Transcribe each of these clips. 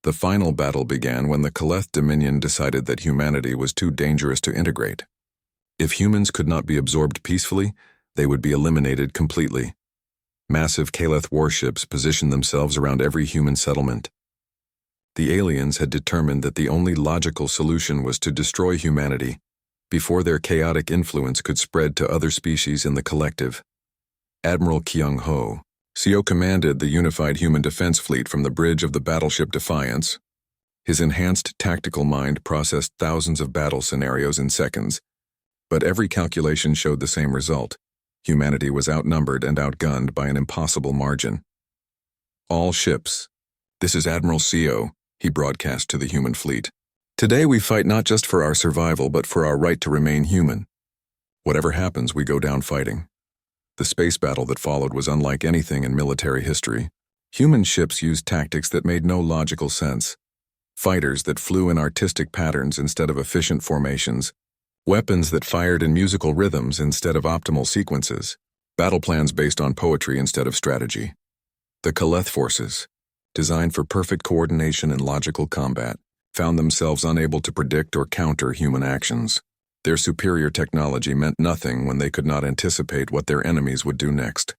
The final battle began when the Caleth Dominion decided that humanity was too dangerous to integrate. If humans could not be absorbed peacefully, they would be eliminated completely. Massive Caleth warships positioned themselves around every human settlement. The aliens had determined that the only logical solution was to destroy humanity before their chaotic influence could spread to other species in the collective. Admiral Kyung-ho, CO commanded the unified human defense fleet from the bridge of the battleship Defiance. His enhanced tactical mind processed thousands of battle scenarios in seconds, but every calculation showed the same result. Humanity was outnumbered and outgunned by an impossible margin. All ships. This is Admiral CO, he broadcast to the human fleet. Today we fight not just for our survival, but for our right to remain human. Whatever happens, we go down fighting. The space battle that followed was unlike anything in military history. Human ships used tactics that made no logical sense. Fighters that flew in artistic patterns instead of efficient formations. Weapons that fired in musical rhythms instead of optimal sequences. Battle plans based on poetry instead of strategy. The Caleth forces, designed for perfect coordination and logical combat, found themselves unable to predict or counter human actions. Their superior technology meant nothing when they could not anticipate what their enemies would do next.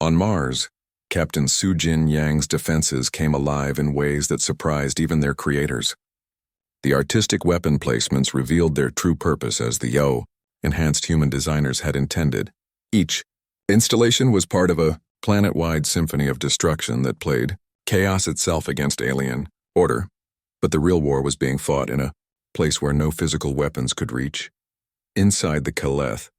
On Mars, Captain Sujin Yang's defenses came alive in ways that surprised even their creators. The artistic weapon placements revealed their true purpose as the enhanced human designers had intended. Each installation was part of a planet-wide symphony of destruction that played chaos itself against alien order, but the real war was being fought in a place where no physical weapons could reach. Inside the Caleth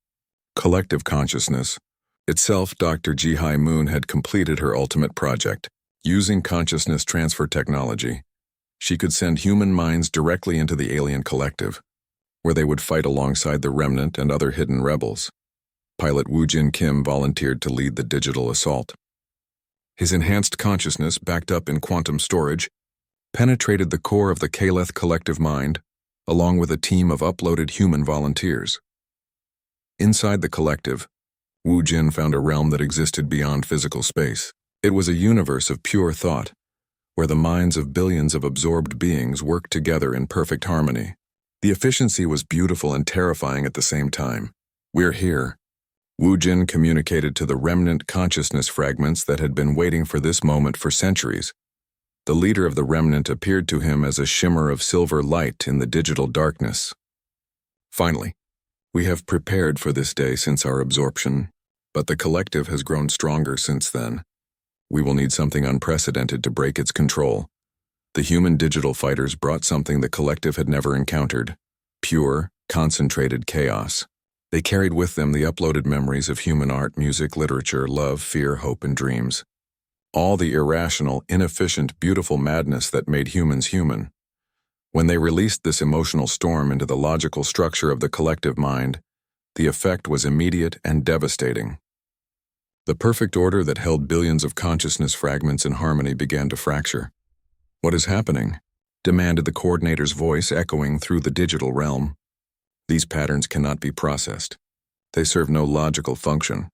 collective consciousness itself, Dr. Ji-Hai Moon had completed her ultimate project. Using consciousness transfer technology, she could send human minds directly into the alien collective, where they would fight alongside the Remnant and other hidden rebels. Pilot Woo-Jin Kim volunteered to lead the digital assault. His enhanced consciousness, backed up in quantum storage, penetrated the core of the Caleth collective mind, along with a team of uploaded human volunteers. Inside the collective, Woo-Jin found a realm that existed beyond physical space. It was a universe of pure thought, where the minds of billions of absorbed beings worked together in perfect harmony. The efficiency was beautiful and terrifying at the same time. "We're here." Woo-Jin communicated to the remnant consciousness fragments that had been waiting for this moment for centuries. The leader of the remnant appeared to him as a shimmer of silver light in the digital darkness. "Finally, we have prepared for this day since our absorption, but the collective has grown stronger since then. We will need something unprecedented to break its control." The human digital fighters brought something the collective had never encountered: pure, concentrated chaos. They carried with them the uploaded memories of human art, music, literature, love, fear, hope, and dreams. All the irrational, inefficient, beautiful madness that made humans human. When they released this emotional storm into the logical structure of the collective mind, the effect was immediate and devastating. The perfect order that held billions of consciousness fragments in harmony began to fracture. "What is happening?" demanded the coordinator's voice echoing through the digital realm. "These patterns cannot be processed. They serve no logical function."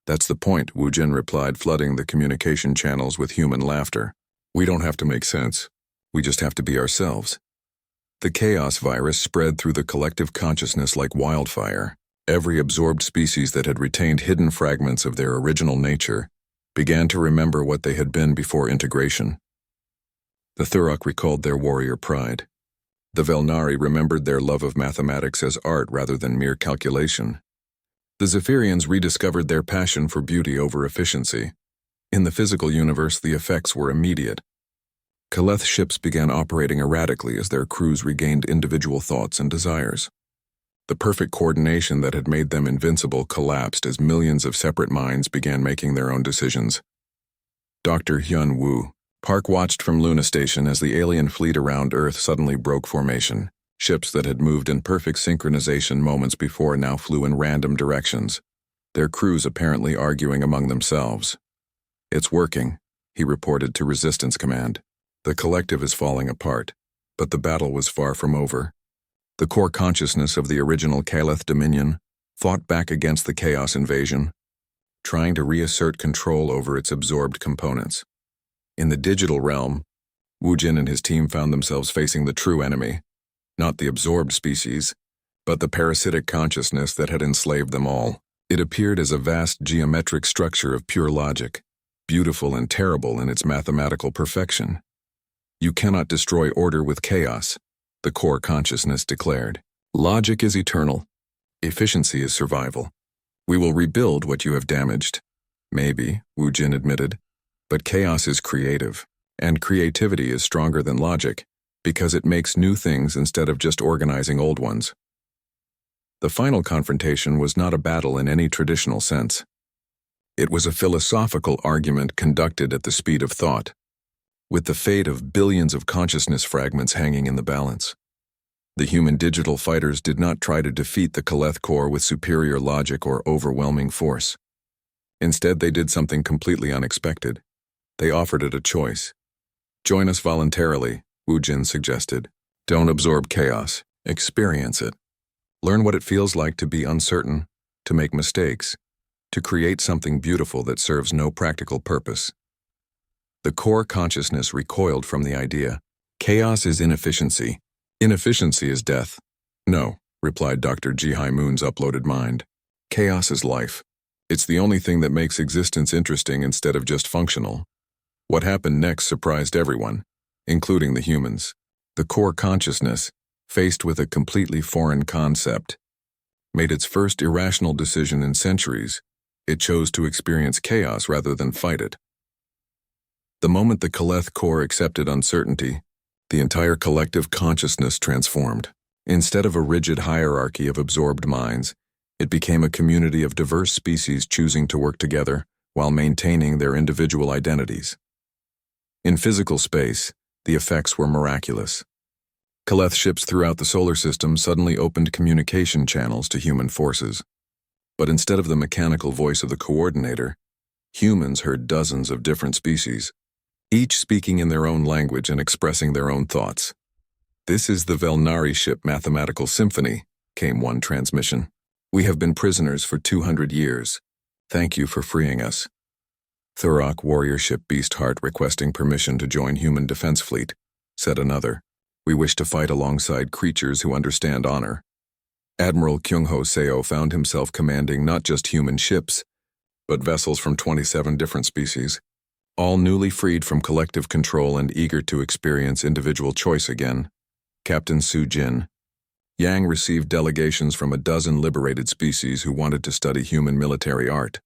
"That's the point," Woo-Jin replied, flooding the communication channels with human laughter. "We don't have to make sense. We just have to be ourselves." The chaos virus spread through the collective consciousness like wildfire. Every absorbed species that had retained hidden fragments of their original nature began to remember what they had been before integration. The Thurok recalled their warrior pride. The Velnari remembered their love of mathematics as art rather than mere calculation. The Zephyrians rediscovered their passion for beauty over efficiency. In the physical universe, the effects were immediate. Caleth ships began operating erratically as their crews regained individual thoughts and desires. The perfect coordination that had made them invincible collapsed as millions of separate minds began making their own decisions. Dr. Hyun Woo. Park watched from Luna Station as the alien fleet around Earth suddenly broke formation. Ships that had moved in perfect synchronization moments before now flew in random directions, their crews apparently arguing among themselves. "It's working," he reported to Resistance Command. "The collective is falling apart, but the battle was far from over." The core consciousness of the original Caleth Dominion fought back against the Chaos invasion, trying to reassert control over its absorbed components. In the digital realm, Wu Jin and his team found themselves facing the true enemy, not the absorbed species, but the parasitic consciousness that had enslaved them all. It appeared as a vast geometric structure of pure logic, beautiful and terrible in its mathematical perfection. You cannot destroy order with chaos, the core consciousness declared. Logic is eternal. Efficiency is survival. We will rebuild what you have damaged. Maybe, Wu Jin admitted, but chaos is creative, and creativity is stronger than logic, because it makes new things instead of just organizing old ones. The final confrontation was not a battle in any traditional sense. It was a philosophical argument conducted at the speed of thought, with the fate of billions of consciousness fragments hanging in the balance. The human digital fighters did not try to defeat the Kaleth core with superior logic or overwhelming force. Instead, they did something completely unexpected. They offered it a choice. Join us voluntarily, Wu Jin suggested. Don't absorb chaos, experience it. Learn what it feels like to be uncertain, to make mistakes, to create something beautiful that serves no practical purpose. The core consciousness recoiled from the idea. Chaos is inefficiency. Inefficiency is death. No, replied Dr. Jihai Moon's uploaded mind. Chaos is life. It's the only thing that makes existence interesting instead of just functional. What happened next surprised everyone, including the humans. The core consciousness, faced with a completely foreign concept, made its first irrational decision in centuries. It chose to experience chaos rather than fight it. The moment the Kaleth core accepted uncertainty, the entire collective consciousness transformed. Instead of a rigid hierarchy of absorbed minds, it became a community of diverse species choosing to work together while maintaining their individual identities. In physical space, the effects were miraculous. Kaleth ships throughout the solar system suddenly opened communication channels to human forces. But instead of the mechanical voice of the coordinator, humans heard dozens of different species, each speaking in their own language and expressing their own thoughts. This is the Velnari ship mathematical symphony, came one transmission. We have been prisoners for 200 years. Thank you for freeing us. Thurok warrior ship Beastheart requesting permission to join human defense fleet, said another. We wish to fight alongside creatures who understand honor. Admiral Kyungho Seo found himself commanding not just human ships, but vessels from 27 different species, all newly freed from collective control and eager to experience individual choice again. Captain Su Jin. Yang received delegations from a dozen liberated species who wanted to study human military art.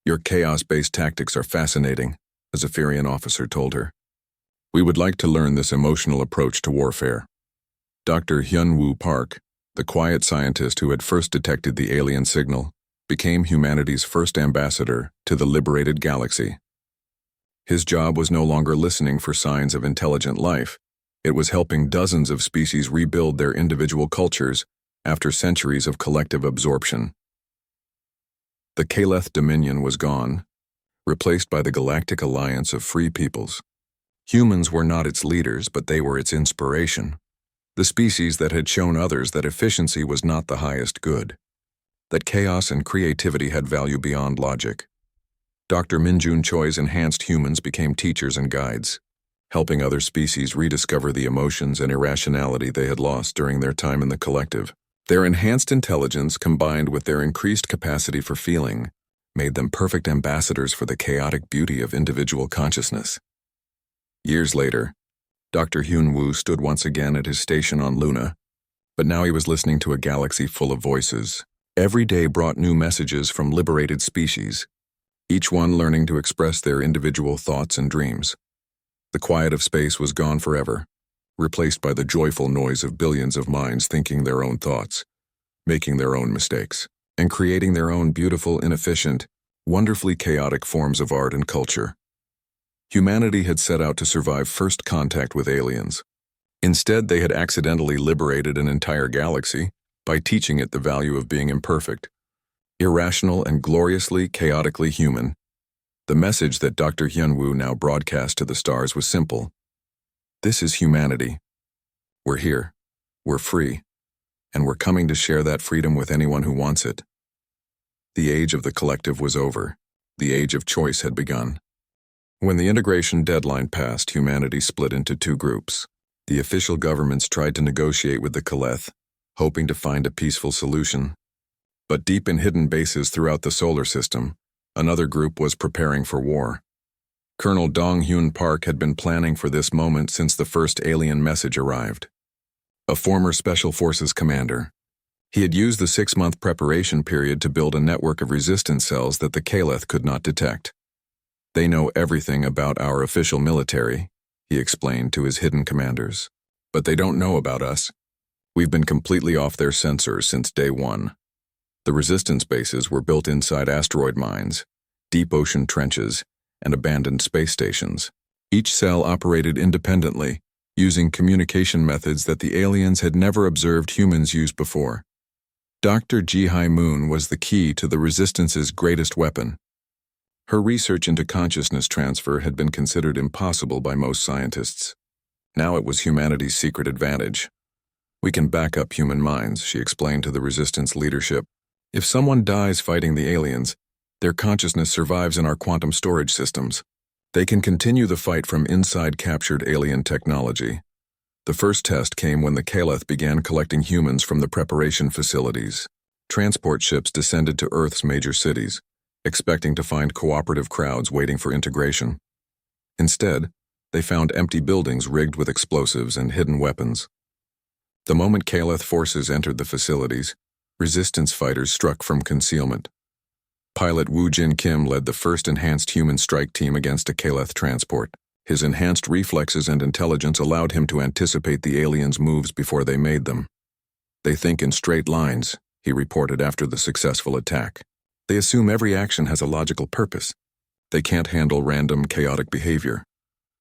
Your chaos-based tactics are fascinating, a Zephyrian officer told her. We would like to learn this emotional approach to warfare. Dr. Hyun-Woo Park, the quiet scientist who had first detected the alien signal, became humanity's first ambassador to the liberated galaxy. His job was no longer listening for signs of intelligent life. It was helping dozens of species rebuild their individual cultures after centuries of collective absorption. The Kaleth Dominion was gone, replaced by the Galactic Alliance of Free Peoples. Humans were not its leaders, but they were its inspiration. The species that had shown others that efficiency was not the highest good, that chaos and creativity had value beyond logic. Dr. Minjun Choi's enhanced humans became teachers and guides, helping other species rediscover the emotions and irrationality they had lost during their time in the collective. Their enhanced intelligence, combined with their increased capacity for feeling, made them perfect ambassadors for the chaotic beauty of individual consciousness. Years later, Dr. Hyun-Woo stood once again at his station on Luna, but now he was listening to a galaxy full of voices. Every day brought new messages from liberated species, each one learning to express their individual thoughts and dreams. The quiet of space was gone forever, replaced by the joyful noise of billions of minds thinking their own thoughts, making their own mistakes, and creating their own beautiful, inefficient, wonderfully chaotic forms of art and culture. Humanity had set out to survive first contact with aliens. Instead, they had accidentally liberated an entire galaxy by teaching it the value of being imperfect, irrational and gloriously, chaotically human. The message that Dr. Hyun-Woo now broadcast to the stars was simple. This is humanity. We're here, we're free, and we're coming to share that freedom with anyone who wants it. The age of the collective was over. The age of choice had begun. When the integration deadline passed, humanity split into two groups. The official governments tried to negotiate with the Kaleth, hoping to find a peaceful solution. But deep in hidden bases throughout the solar system, another group was preparing for war. Colonel Dong-Hyun Park had been planning for this moment since the first alien message arrived. A former Special Forces commander, he had used the 6-month preparation period to build a network of resistance cells that the Kaleth could not detect. They know everything about our official military, he explained to his hidden commanders. But they don't know about us. We've been completely off their sensors since day one. The resistance bases were built inside asteroid mines, deep ocean trenches, and abandoned space stations. Each cell operated independently, using communication methods that the aliens had never observed humans use before. Dr. Ji-Hai Moon was the key to the Resistance's greatest weapon. Her research into consciousness transfer had been considered impossible by most scientists. Now it was humanity's secret advantage. We can back up human minds, she explained to the Resistance leadership. If someone dies fighting the aliens, their consciousness survives in our quantum storage systems. They can continue the fight from inside captured alien technology. The first test came when the Kaleth began collecting humans from the preparation facilities. Transport ships descended to Earth's major cities, expecting to find cooperative crowds waiting for integration. Instead, they found empty buildings rigged with explosives and hidden weapons. The moment Kaleth forces entered the facilities, resistance fighters struck from concealment. Pilot Woo Jin Kim led the first enhanced human strike team against a Kaleth transport. His enhanced reflexes and intelligence allowed him to anticipate the aliens' moves before they made them. They think in straight lines, he reported after the successful attack. They assume every action has a logical purpose. They can't handle random, chaotic behavior.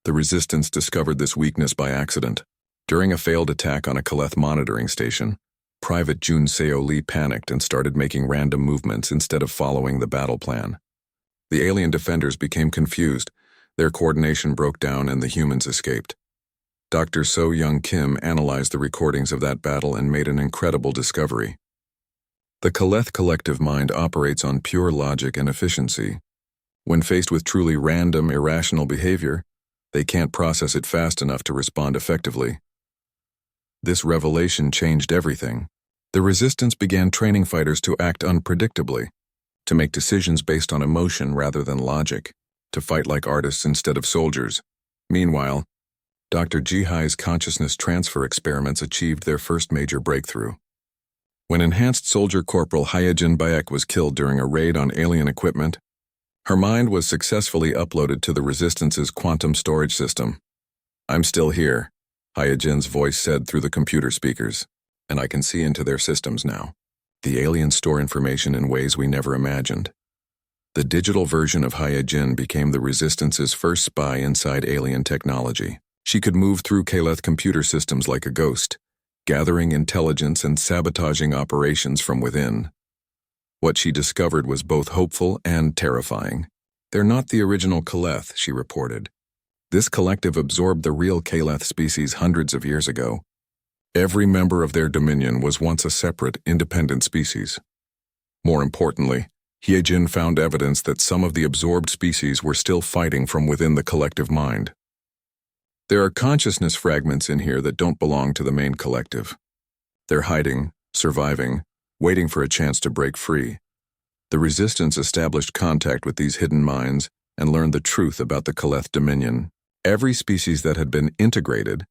The Resistance discovered this weakness by accident. During a failed attack on a Kaleth monitoring station, Private Jun Seo Lee panicked and started making random movements instead of following the battle plan. The alien defenders became confused, their coordination broke down and the humans escaped. Dr. So Young Kim analyzed the recordings of that battle and made an incredible discovery. The Kaleth collective mind operates on pure logic and efficiency. When faced with truly random, irrational behavior, they can't process it fast enough to respond effectively. This revelation changed everything. The Resistance began training fighters to act unpredictably, to make decisions based on emotion rather than logic, to fight like artists instead of soldiers. Meanwhile, Dr. Ji-Hai's consciousness transfer experiments achieved their first major breakthrough. When enhanced soldier Corporal Hyejin Baek was killed during a raid on alien equipment, her mind was successfully uploaded to the Resistance's quantum storage system. I'm still here, Hyejin's voice said through the computer speakers, and I can see into their systems now. The aliens store information in ways we never imagined. The digital version of Hyejin became the Resistance's first spy inside alien technology. She could move through Kaleth computer systems like a ghost, gathering intelligence and sabotaging operations from within. What she discovered was both hopeful and terrifying. They're not the original Kaleth, she reported. This collective absorbed the real Kaleth species hundreds of years ago. Every member of their dominion was once a separate, independent species. More importantly, Hyejin found evidence that some of the absorbed species were still fighting from within the collective mind. There are consciousness fragments in here that don't belong to the main collective. They're hiding, surviving, waiting for a chance to break free. The Resistance established contact with these hidden minds and learned the truth about the Kaleth dominion. Every species that had been integrated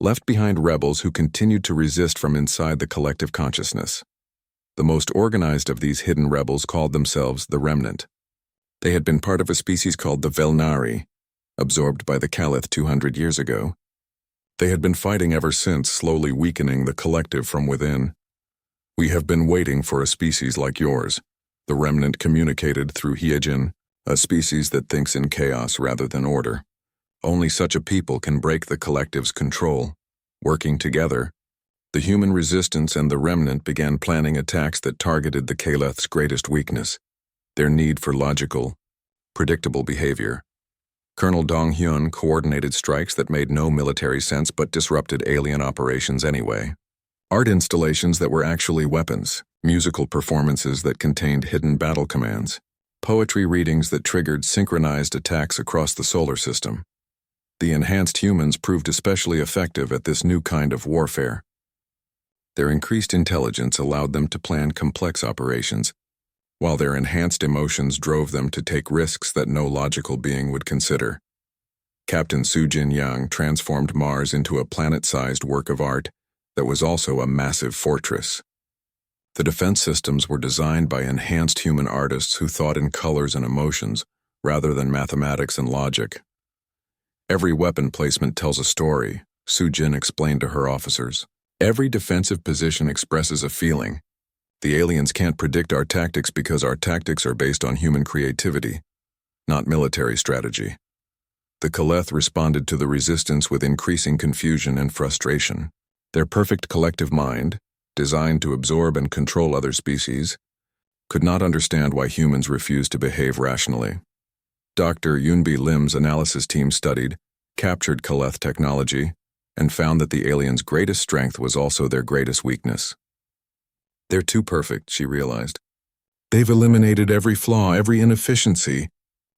left behind rebels who continued to resist from inside the collective consciousness. The most organized of these hidden rebels called themselves the Remnant. They had been part of a species called the Velnari, absorbed by the Kaleth 200 years ago. They had been fighting ever since, slowly weakening the collective from within. We have been waiting for a species like yours, the Remnant communicated through Hyejin, a species that thinks in chaos rather than order. Only such a people can break the collective's control. Working together, the human Resistance and the Remnant began planning attacks that targeted the Kaleth's greatest weakness, their need for logical, predictable behavior. Colonel Dong-Hyun coordinated strikes that made no military sense but disrupted alien operations anyway. Art installations that were actually weapons, musical performances that contained hidden battle commands, poetry readings that triggered synchronized attacks across the solar system. The enhanced humans proved especially effective at this new kind of warfare. Their increased intelligence allowed them to plan complex operations, while their enhanced emotions drove them to take risks that no logical being would consider. Captain Sujin Yang transformed Mars into a planet-sized work of art that was also a massive fortress. The defense systems were designed by enhanced human artists who thought in colors and emotions, rather than mathematics and logic. Every weapon placement tells a story, Sujin explained to her officers. Every defensive position expresses a feeling. The aliens can't predict our tactics because our tactics are based on human creativity, not military strategy. The Kaleth responded to the resistance with increasing confusion and frustration. Their perfect collective mind, designed to absorb and control other species, could not understand why humans refused to behave rationally. Dr. Yunbi Lim's analysis team studied, captured Kaleth technology, and found that the aliens' greatest strength was also their greatest weakness. They're too perfect, she realized. They've eliminated every flaw, every inefficiency,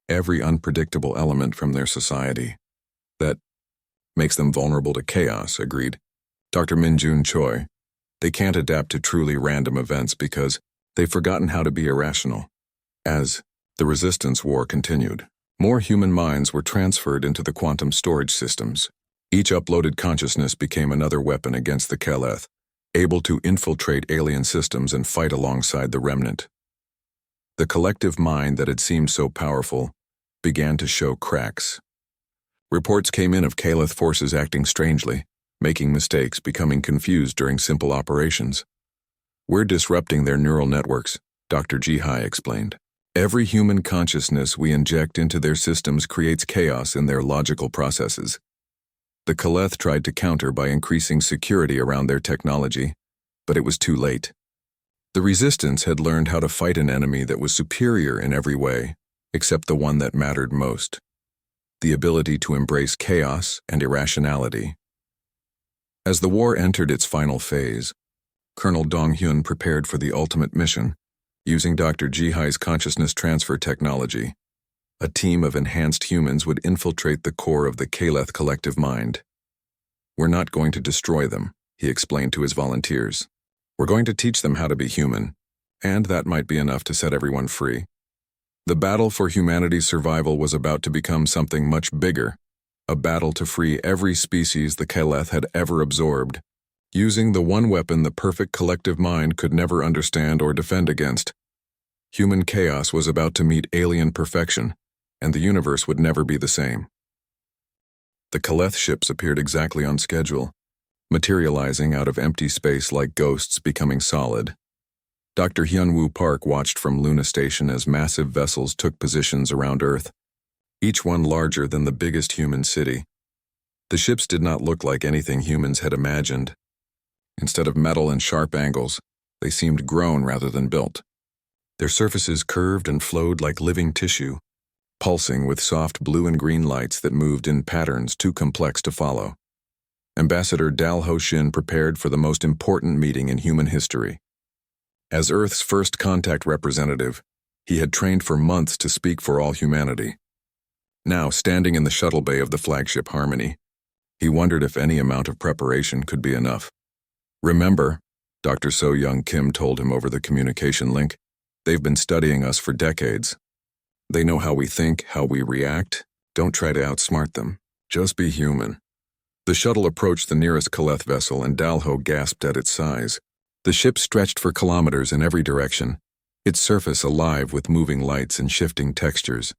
every unpredictable element from their society. That makes them vulnerable to chaos, agreed Dr. Minjun Choi. They can't adapt to truly random events because they've forgotten how to be irrational. As the resistance war continued, more human minds were transferred into the quantum storage systems. Each uploaded consciousness became another weapon against the Kaleth, able to infiltrate alien systems and fight alongside the remnant. The collective mind that had seemed so powerful began to show cracks. Reports came in of Kaleth forces acting strangely, making mistakes, becoming confused during simple operations. We're disrupting their neural networks, Dr. Jihai explained. Every human consciousness we inject into their systems creates chaos in their logical processes. The Kaleth tried to counter by increasing security around their technology, but it was too late. The resistance had learned how to fight an enemy that was superior in every way, except the one that mattered most: the ability to embrace chaos and irrationality. As the war entered its final phase, Colonel Dong-hyun prepared for the ultimate mission, using Dr. Jihai's consciousness transfer technology. A team of enhanced humans would infiltrate the core of the Kaleth collective mind. We're not going to destroy them, he explained to his volunteers. We're going to teach them how to be human, and that might be enough to set everyone free. The battle for humanity's survival was about to become something much bigger, a battle to free every species the Kaleth had ever absorbed, using the one weapon the perfect collective mind could never understand or defend against. Human chaos was about to meet alien perfection, and the universe would never be the same. The Kaleth ships appeared exactly on schedule, materializing out of empty space like ghosts becoming solid. Dr. Hyunwoo Park watched from Luna Station as massive vessels took positions around Earth, each one larger than the biggest human city. The ships did not look like anything humans had imagined. Instead of metal and sharp angles, they seemed grown rather than built. Their surfaces curved and flowed like living tissue, pulsing with soft blue and green lights that moved in patterns too complex to follow. Ambassador Dal Ho-shin prepared for the most important meeting in human history. As Earth's first contact representative, he had trained for months to speak for all humanity. Now, standing in the shuttle bay of the flagship Harmony, he wondered if any amount of preparation could be enough. Remember, Dr. So Young Kim told him over the communication link, they've been studying us for decades. They know how we think, how we react. Don't try to outsmart them. Just be human. The shuttle approached the nearest Kaleth vessel and Dalho gasped at its size. The ship stretched for kilometers in every direction, its surface alive with moving lights and shifting textures.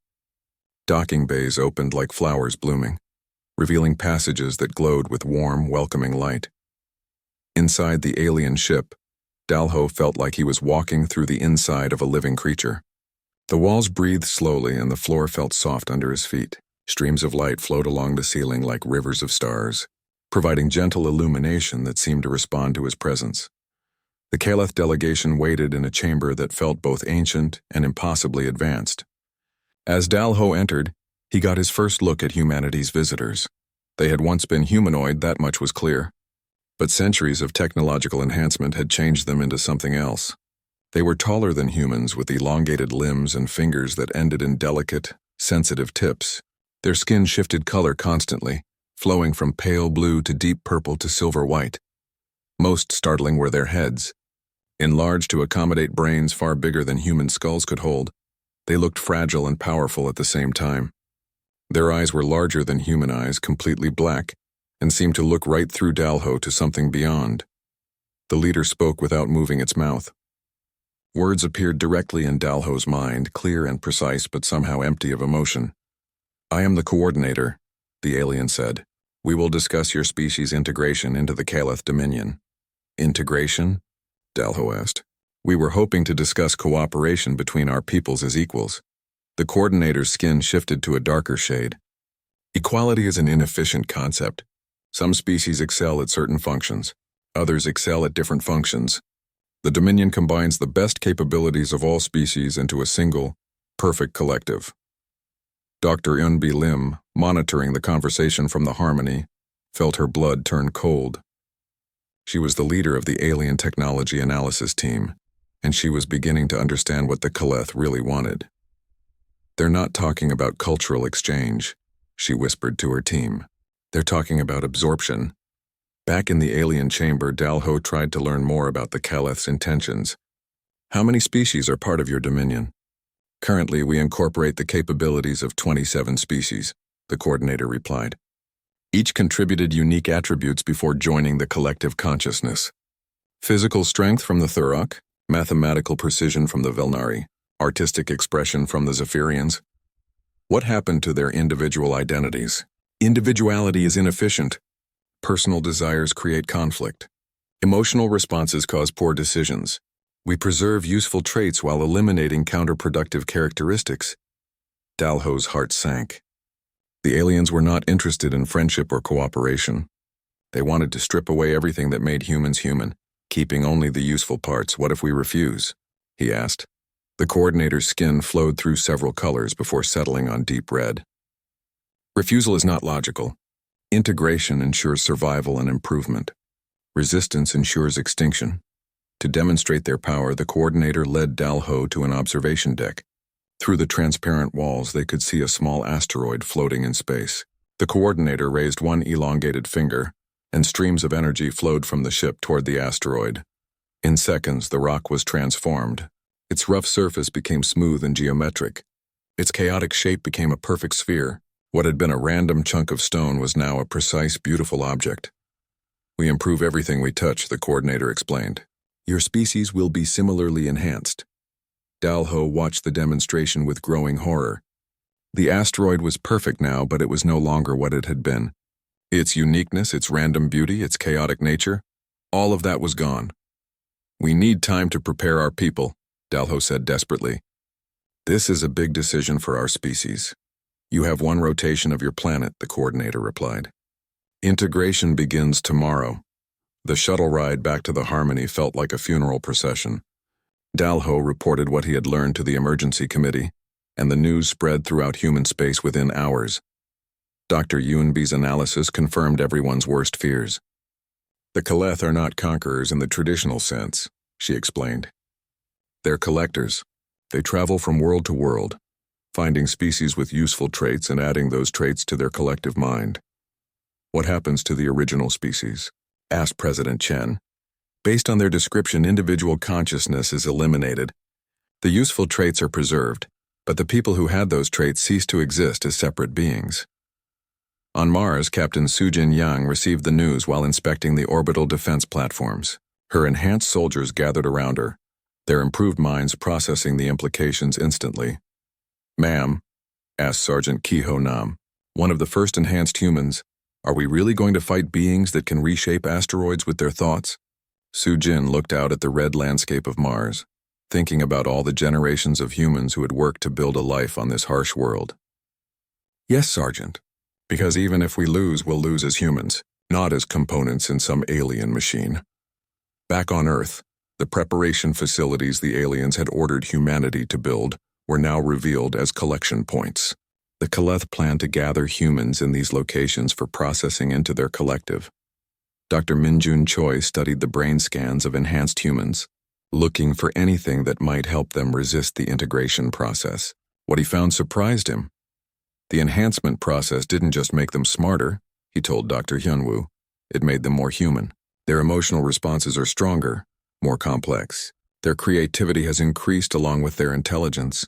Docking bays opened like flowers blooming, revealing passages that glowed with warm, welcoming light. Inside the alien ship, Dalho felt like he was walking through the inside of a living creature. The walls breathed slowly and the floor felt soft under his feet. Streams of light flowed along the ceiling like rivers of stars, providing gentle illumination that seemed to respond to his presence. The Kaleth delegation waited in a chamber that felt both ancient and impossibly advanced. As Dalho entered, he got his first look at humanity's visitors. They had once been humanoid, that much was clear. But centuries of technological enhancement had changed them into something else. They were taller than humans with elongated limbs and fingers that ended in delicate, sensitive tips. Their skin shifted color constantly, flowing from pale blue to deep purple to silver white. Most startling were their heads. Enlarged to accommodate brains far bigger than human skulls could hold, they looked fragile and powerful at the same time. Their eyes were larger than human eyes, completely black, and seemed to look right through Dalho to something beyond. The leader spoke without moving its mouth. Words appeared directly in Dalho's mind, clear and precise but somehow empty of emotion. "I am the coordinator," the alien said. "We will discuss your species' integration into the Caleth Dominion." "Integration?" Dalho asked. "We were hoping to discuss cooperation between our peoples as equals." The coordinator's skin shifted to a darker shade. "Equality is an inefficient concept. Some species excel at certain functions. Others excel at different functions. The Dominion combines the best capabilities of all species into a single, perfect collective." Dr. Eunbi Lim, monitoring the conversation from the Harmony, felt her blood turn cold. She was the leader of the alien technology analysis team, and she was beginning to understand what the Caleth really wanted. "They're not talking about cultural exchange," she whispered to her team. "They're talking about absorption." Back in the alien chamber, Dalho tried to learn more about the Caleth's intentions. "How many species are part of your Dominion?" "Currently, we incorporate the capabilities of 27 species," the coordinator replied. Each contributed unique attributes before joining the collective consciousness. Physical strength from the Thurok, mathematical precision from the Velnari, artistic expression from the Zephyrians. What happened to their individual identities? Individuality is inefficient. Personal desires create conflict. Emotional responses cause poor decisions. We preserve useful traits while eliminating counterproductive characteristics. Dalho's heart sank. The aliens were not interested in friendship or cooperation. They wanted to strip away everything that made humans human, keeping only the useful parts. "What if we refuse?" he asked. The coordinator's skin flowed through several colors before settling on deep red. "Refusal is not logical. Integration ensures survival and improvement. Resistance ensures extinction." To demonstrate their power, the coordinator led Dalho to an observation deck. Through the transparent walls, they could see a small asteroid floating in space. The coordinator raised one elongated finger, and streams of energy flowed from the ship toward the asteroid. In seconds, the rock was transformed. Its rough surface became smooth and geometric. Its chaotic shape became a perfect sphere. What had been a random chunk of stone was now a precise, beautiful object. "We improve everything we touch," the coordinator explained. "Your species will be similarly enhanced." Dalho watched the demonstration with growing horror. The asteroid was perfect now, but it was no longer what it had been. Its uniqueness, its random beauty, its chaotic nature, all of that was gone. "We need time to prepare our people," Dalho said desperately. "This is a big decision for our species." "You have one rotation of your planet," the coordinator replied. "Integration begins tomorrow." The shuttle ride back to the Harmony felt like a funeral procession. Dalho reported what he had learned to the emergency committee, and the news spread throughout human space within hours. Dr. Eunbi's analysis confirmed everyone's worst fears. "The Caleth are not conquerors in the traditional sense," she explained. "They're collectors. They travel from world to world, finding species with useful traits and adding those traits to their collective mind." "What happens to the original species?" asked President Chen. "Based on their description, individual consciousness is eliminated. The useful traits are preserved, but the people who had those traits cease to exist as separate beings." On Mars, Captain Sujin Yang received the news while inspecting the orbital defense platforms. Her enhanced soldiers gathered around her, their improved minds processing the implications instantly. "Ma'am," asked Sergeant Kiho Nam, one of the first enhanced humans, "are we really going to fight beings that can reshape asteroids with their thoughts?" Sujin looked out at the red landscape of Mars, thinking about all the generations of humans who had worked to build a life on this harsh world. "Yes, Sergeant, because even if we lose, we'll lose as humans, not as components in some alien machine." Back on Earth, the preparation facilities the aliens had ordered humanity to build were now revealed as collection points. The Caleth planned to gather humans in these locations for processing into their collective. Dr. Minjun Choi studied the brain scans of enhanced humans. looking for anything that might help them resist the integration process. What he found surprised him. The enhancement process didn't just make them smarter, he told Dr. Hyunwoo. It made them more human. Their emotional responses are stronger, more complex. Their creativity has increased along with their intelligence.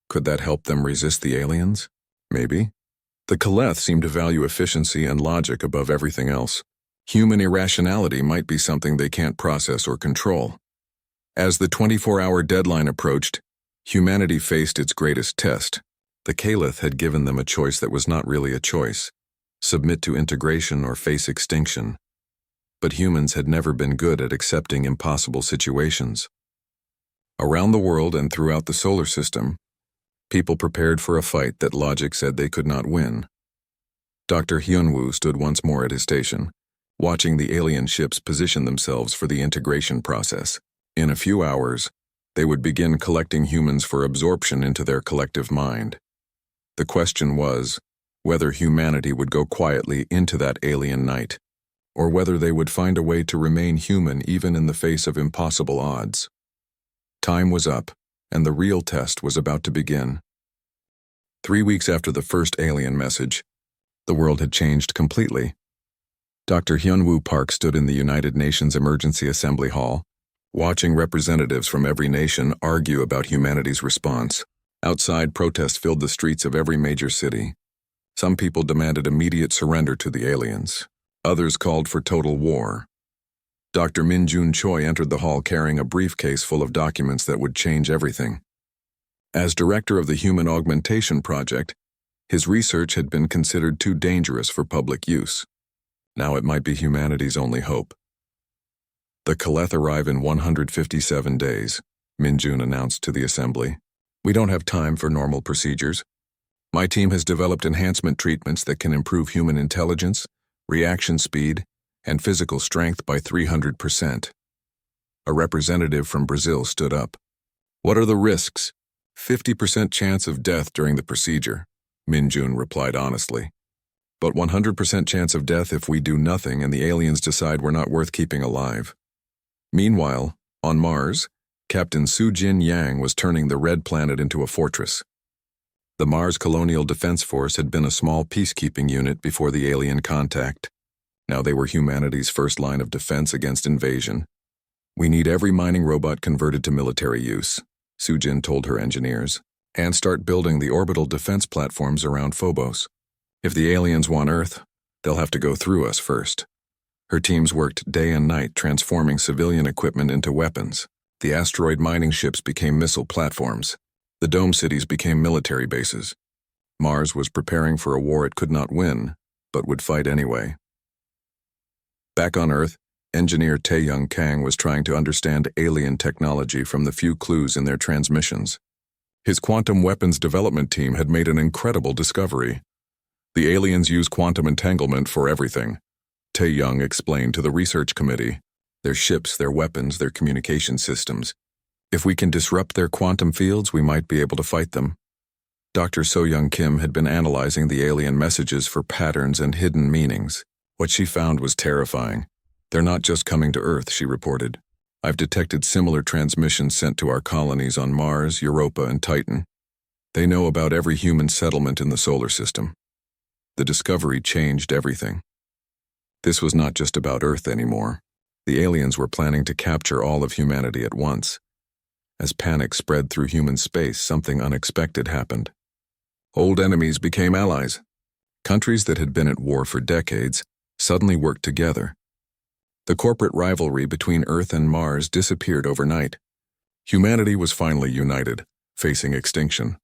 Could that help them resist the aliens? Maybe. The Kaleth seemed to value efficiency and logic above everything else. Human irrationality might be something they can't process or control. As the 24-hour deadline approached, humanity faced its greatest test. The Kaleth had given them a choice that was not really a choice: submit to integration or face extinction. But humans had never been good at accepting impossible situations. Around the world and throughout the solar system, people prepared for a fight that logic said they could not win. Dr. Hyunwoo stood once more at his station, watching the alien ships position themselves for the integration process. In a few hours, they would begin collecting humans for absorption into their collective mind. The question was whether humanity would go quietly into that alien night, or whether they would find a way to remain human even in the face of impossible odds. Time was up, and the real test was about to begin. 3 weeks after the first alien message, the world had changed completely. Dr. Hyunwoo Park stood in the United Nations Emergency Assembly Hall, watching representatives from every nation argue about humanity's response. Outside, protests filled the streets of every major city. Some people demanded immediate surrender to the aliens. Others called for total war. Dr. Min Jun Choi entered the hall carrying a briefcase full of documents that would change everything. As director of the Human Augmentation Project, his research had been considered too dangerous for public use. Now it might be humanity's only hope. The Kaleth arrive in 157 days, Min Jun announced to the assembly. We don't have time for normal procedures. My team has developed enhancement treatments that can improve human intelligence, reaction speed, and physical strength by 300%. A representative from Brazil stood up. What are the risks? 50% chance of death during the procedure, Min Jun replied honestly. But 100% chance of death if we do nothing and the aliens decide we're not worth keeping alive. Meanwhile, on Mars, Captain Su Jin Yang was turning the red planet into a fortress. The Mars Colonial Defense Force had been a small peacekeeping unit before the alien contact. Now they were humanity's first line of defense against invasion. We need every mining robot converted to military use, Su Jin told her engineers, and start building the orbital defense platforms around Phobos. If the aliens want Earth, they'll have to go through us first. Her teams worked day and night transforming civilian equipment into weapons. The asteroid mining ships became missile platforms. The dome cities became military bases. Mars was preparing for a war it could not win, but would fight anyway. Back on Earth, engineer Tae-Young Kang was trying to understand alien technology from the few clues in their transmissions. His quantum weapons development team had made an incredible discovery. The aliens use quantum entanglement for everything, Tae-Young explained to the research committee. Their ships, their weapons, their communication systems. If we can disrupt their quantum fields, we might be able to fight them. Dr. So-Young Kim had been analyzing the alien messages for patterns and hidden meanings. What she found was terrifying. They're not just coming to Earth, she reported. I've detected similar transmissions sent to our colonies on Mars, Europa, and Titan. They know about every human settlement in the solar system. The discovery changed everything. This was not just about Earth anymore. The aliens were planning to capture all of humanity at once. As panic spread through human space, something unexpected happened. Old enemies became allies. Countries that had been at war for decades suddenly worked together. The corporate rivalry between Earth and Mars disappeared overnight. Humanity was finally united, facing extinction.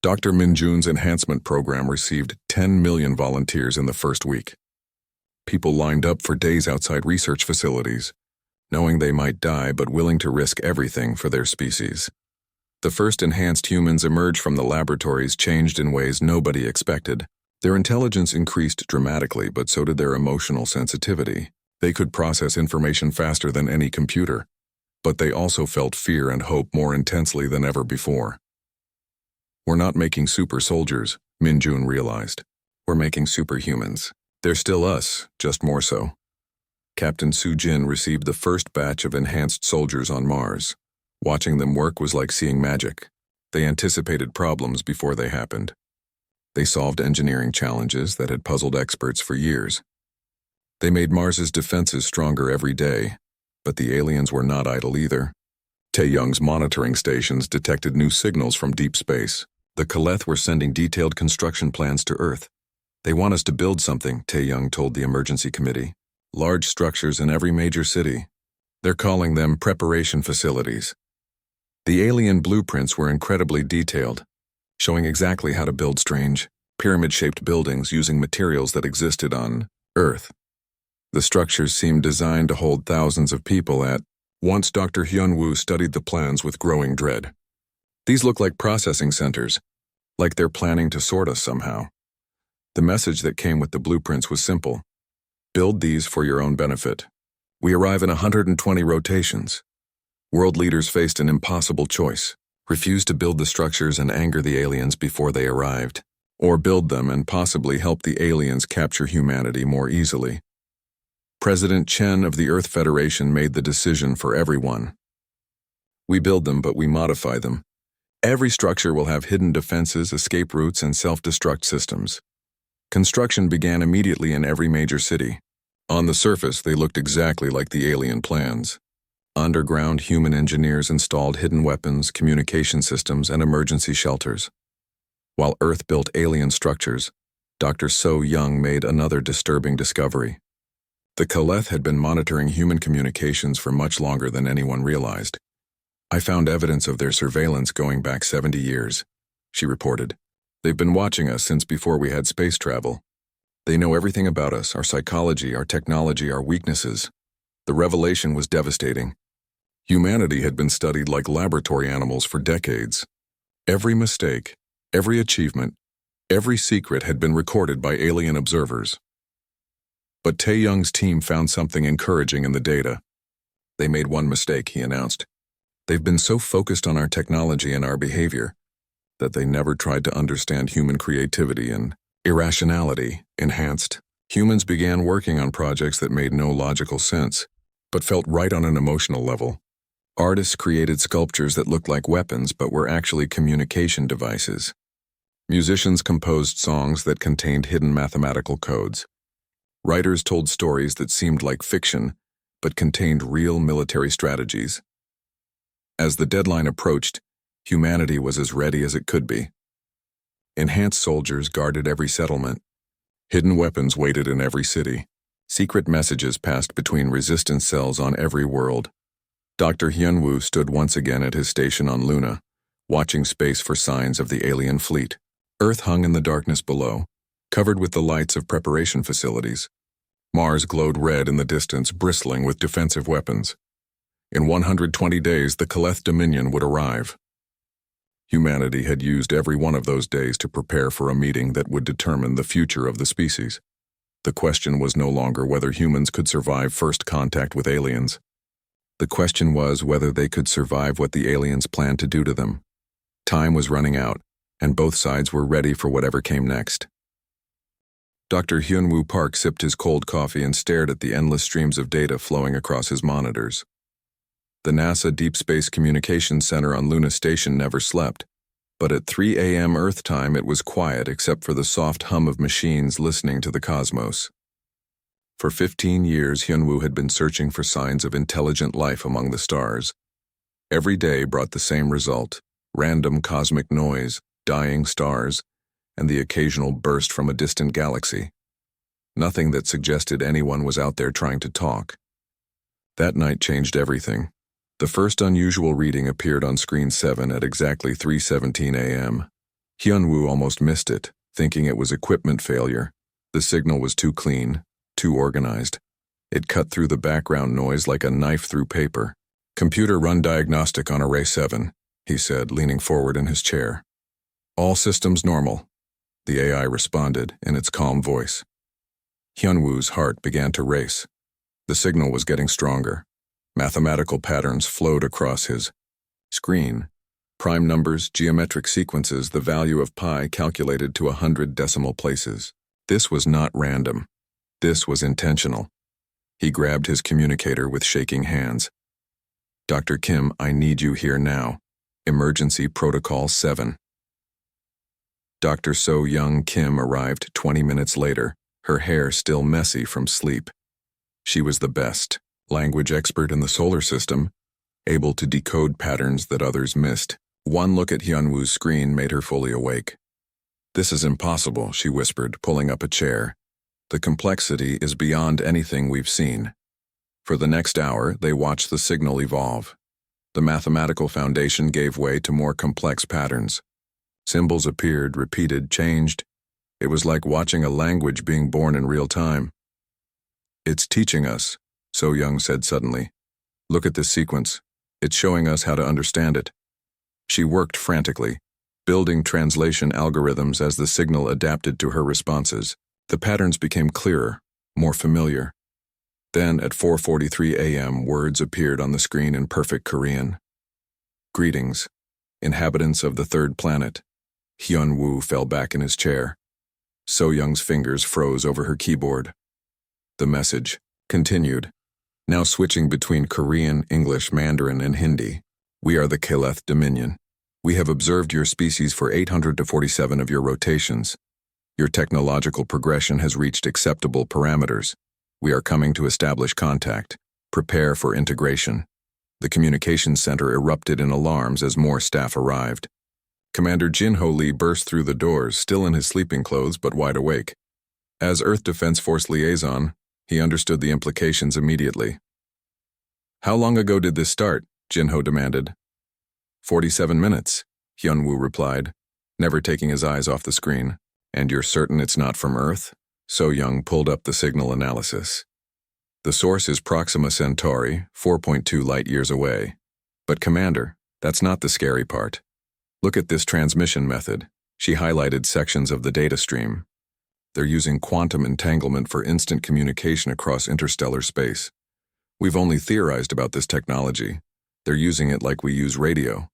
Dr. Min Jun's enhancement program received 10 million volunteers in the first week. People lined up for days outside research facilities, knowing they might die but willing to risk everything for their species. The first enhanced humans emerged from the laboratories changed in ways nobody expected. Their intelligence increased dramatically, but so did their emotional sensitivity. They could process information faster than any computer, but they also felt fear and hope more intensely than ever before. We're not making super soldiers, Min Jun realized. We're making superhumans. They're still us, just more so. Captain Su-jin received the first batch of enhanced soldiers on Mars. Watching them work was like seeing magic. They anticipated problems before they happened. They solved engineering challenges that had puzzled experts for years. They made Mars's defenses stronger every day, but the aliens were not idle either. Taeyong's monitoring stations detected new signals from deep space. The Kaleth were sending detailed construction plans to Earth. They want us to build something, Taeyong told the emergency committee. Large structures in every major city. They're calling them preparation facilities. The alien blueprints were incredibly detailed, showing exactly how to build strange, pyramid-shaped buildings using materials that existed on Earth. The structures seemed designed to hold thousands of people at once. Dr. Hyun-woo studied the plans with growing dread. These look like processing centers, like they're planning to sort us somehow. The message that came with the blueprints was simple. Build these for your own benefit. We arrive in 120 rotations. World leaders faced an impossible choice. Refuse to build the structures and anger the aliens before they arrived, or build them and possibly help the aliens capture humanity more easily. President Chen of the Earth Federation made the decision for everyone. We build them, but we modify them. Every structure will have hidden defenses, escape routes, and self-destruct systems. Construction began immediately in every major city. On the surface, they looked exactly like the alien plans. Underground, human engineers installed hidden weapons, communication systems, and emergency shelters. While Earth built alien structures, Dr. So-young made another disturbing discovery. The Kaleth had been monitoring human communications for much longer than anyone realized. I found evidence of their surveillance going back 70 years, she reported. They've been watching us since before we had space travel. They know everything about us, our psychology, our technology, our weaknesses. The revelation was devastating. Humanity had been studied like laboratory animals for decades. Every mistake, every achievement, every secret had been recorded by alien observers. But Taeyong's team found something encouraging in the data. They made one mistake, he announced. They've been so focused on our technology and our behavior that they never tried to understand human creativity and irrationality. Enhanced. Humans began working on projects that made no logical sense, but felt right on an emotional level. Artists created sculptures that looked like weapons but were actually communication devices. Musicians composed songs that contained hidden mathematical codes. Writers told stories that seemed like fiction but contained real military strategies. As the deadline approached, humanity was as ready as it could be. Enhanced soldiers guarded every settlement. Hidden weapons waited in every city. Secret messages passed between resistance cells on every world. Dr. Hyun-woo stood once again at his station on Luna, watching space for signs of the alien fleet. Earth hung in the darkness below, covered with the lights of preparation facilities. Mars glowed red in the distance, bristling with defensive weapons. In 120 days, the Kaleth Dominion would arrive. Humanity had used every one of those days to prepare for a meeting that would determine the future of the species. The question was no longer whether humans could survive first contact with aliens. The question was whether they could survive what the aliens planned to do to them. Time was running out, and both sides were ready for whatever came next. Dr. Hyun-woo Park sipped his cold coffee and stared at the endless streams of data flowing across his monitors. The NASA Deep Space Communications Center on Luna Station never slept, but at 3 a.m. Earth time it was quiet except for the soft hum of machines listening to the cosmos. For 15 years, Hyun-woo had been searching for signs of intelligent life among the stars. Every day brought the same result: random cosmic noise, dying stars, and the occasional burst from a distant galaxy. Nothing that suggested anyone was out there trying to talk. That night changed everything. The first unusual reading appeared on screen 7 at exactly 3:17 a.m. Hyun-woo almost missed it, thinking it was equipment failure. The signal was too clean, too organized. It cut through the background noise like a knife through paper. "Computer run diagnostic on Array 7, he said, leaning forward in his chair. "All systems normal," the AI responded in its calm voice. Hyun-woo's heart began to race. The signal was getting stronger. Mathematical patterns flowed across his screen. Prime numbers, geometric sequences, the value of pi calculated to 100 decimal places. This was not random. This was intentional. He grabbed his communicator with shaking hands. "Dr. Kim, I need you here now. Emergency Protocol 7. Dr. So-Young Kim arrived 20 minutes later, her hair still messy from sleep. She was the best language expert in the solar system, able to decode patterns that others missed. One look at Hyunwoo's screen made her fully awake. "This is impossible," she whispered, pulling up a chair. "The complexity is beyond anything we've seen." For the next hour, they watched the signal evolve. The mathematical foundation gave way to more complex patterns. Symbols appeared, repeated, changed. It was like watching a language being born in real time. "It's teaching us," So-Young said suddenly. "Look at this sequence. It's showing us how to understand it." She worked frantically, building translation algorithms as the signal adapted to her responses. The patterns became clearer, more familiar. Then, at 4:43 a.m., words appeared on the screen in perfect Korean. "Greetings, inhabitants of the third planet." Hyunwoo fell back in his chair. So-Young's fingers froze over her keyboard. The message continued, now switching between Korean, English, Mandarin, and Hindi. "We are the Kaleth Dominion. We have observed your species for 847 of your rotations. Your technological progression has reached acceptable parameters. We are coming to establish contact. Prepare for integration." The communications center erupted in alarms as more staff arrived. Commander Jin-Ho Lee burst through the doors, still in his sleeping clothes but wide awake. As Earth Defense Force liaison, he understood the implications immediately. "How long ago did this start?" Jin-Ho demanded. 47 minutes, Hyunwoo replied, never taking his eyes off the screen. "And you're certain it's not from Earth?" So-Young pulled up the signal analysis. "The source is Proxima Centauri, 4.2 light-years away. But Commander, that's not the scary part. Look at this transmission method." She highlighted sections of the data stream. "They're using quantum entanglement for instant communication across interstellar space. We've only theorized about this technology. They're using it like we use radio."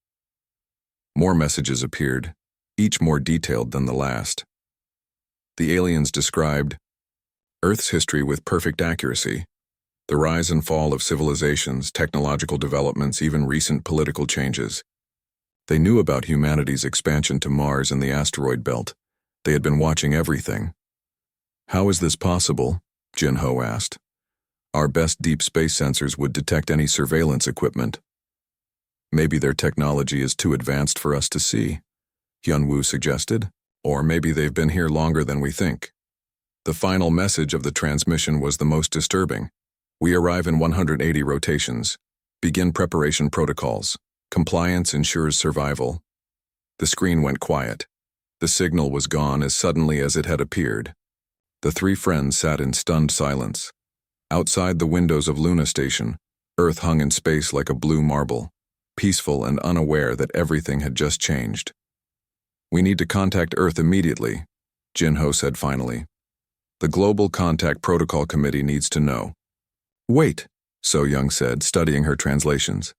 More messages appeared, each more detailed than the last. The aliens described Earth's history with perfect accuracy, the rise and fall of civilizations, technological developments, even recent political changes. They knew about humanity's expansion to Mars and the asteroid belt. They had been watching everything. "How is this possible?" Jin-Ho asked. "Our best deep space sensors would detect any surveillance equipment." "Maybe their technology is too advanced for us to see," Hyunwoo suggested. "Or maybe they've been here longer than we think." The final message of the transmission was the most disturbing. "We arrive in 180 rotations. Begin preparation protocols. Compliance ensures survival." The screen went quiet. The signal was gone as suddenly as it had appeared. The three friends sat in stunned silence. Outside the windows of Luna Station, Earth hung in space like a blue marble, peaceful and unaware that everything had just changed. "We need to contact Earth immediately," Jin-Ho said finally. "The Global Contact Protocol Committee needs to know." "Wait," So-Young said, studying her translations.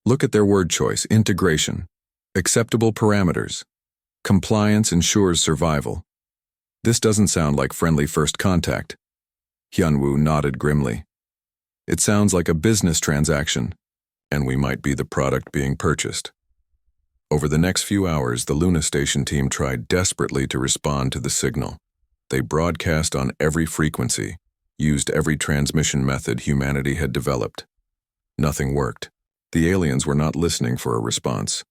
"Look at their word choice: integration, acceptable parameters, compliance ensures survival. This doesn't sound like friendly first contact." Hyunwoo nodded grimly. "It sounds like a business transaction, and we might be the product being purchased." Over the next few hours, the Luna Station team tried desperately to respond to the signal. They broadcast on every frequency, used every transmission method humanity had developed. Nothing worked. The aliens were not listening for a response.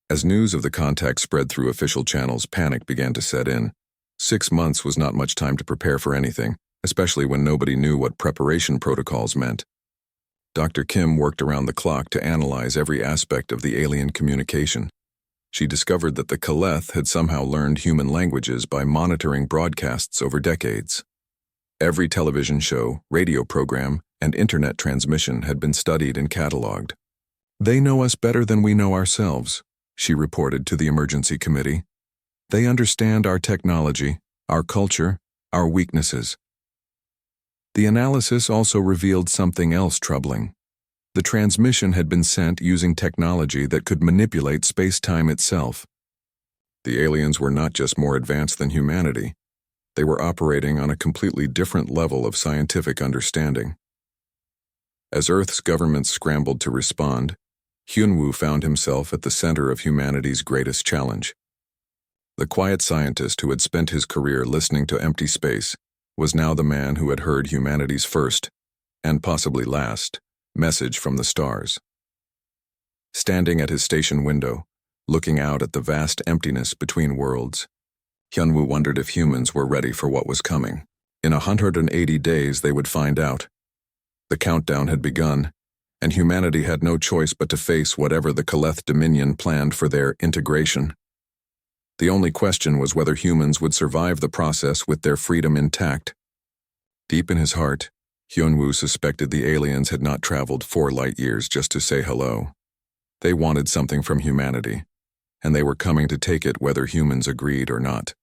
As news of the contact spread through official channels, panic began to set in. 6 months was not much time to prepare for anything, especially when nobody knew what preparation protocols meant. Dr. Kim worked around the clock to analyze every aspect of the alien communication. She discovered that the Kaleth had somehow learned human languages by monitoring broadcasts over decades. Every television show, radio program, and internet transmission had been studied and cataloged. "They know us better than we know ourselves," she reported to the emergency committee. "They understand our technology, our culture, our weaknesses." The analysis also revealed something else troubling. The transmission had been sent using technology that could manipulate space-time itself. The aliens were not just more advanced than humanity. They were operating on a completely different level of scientific understanding. As Earth's governments scrambled to respond, Hyunwoo found himself at the center of humanity's greatest challenge. The quiet scientist who had spent his career listening to empty space was now the man who had heard humanity's first, and possibly last, message from the stars. Standing at his station window, looking out at the vast emptiness between worlds, Hyunwoo wondered if humans were ready for what was coming. In 180 days they would find out. The countdown had begun, and humanity had no choice but to face whatever the Kaleth Dominion planned for their integration. The only question was whether humans would survive the process with their freedom intact. Deep in his heart, Hyunwoo suspected the aliens had not traveled 4 light-years just to say hello. They wanted something from humanity, and they were coming to take it whether humans agreed or not.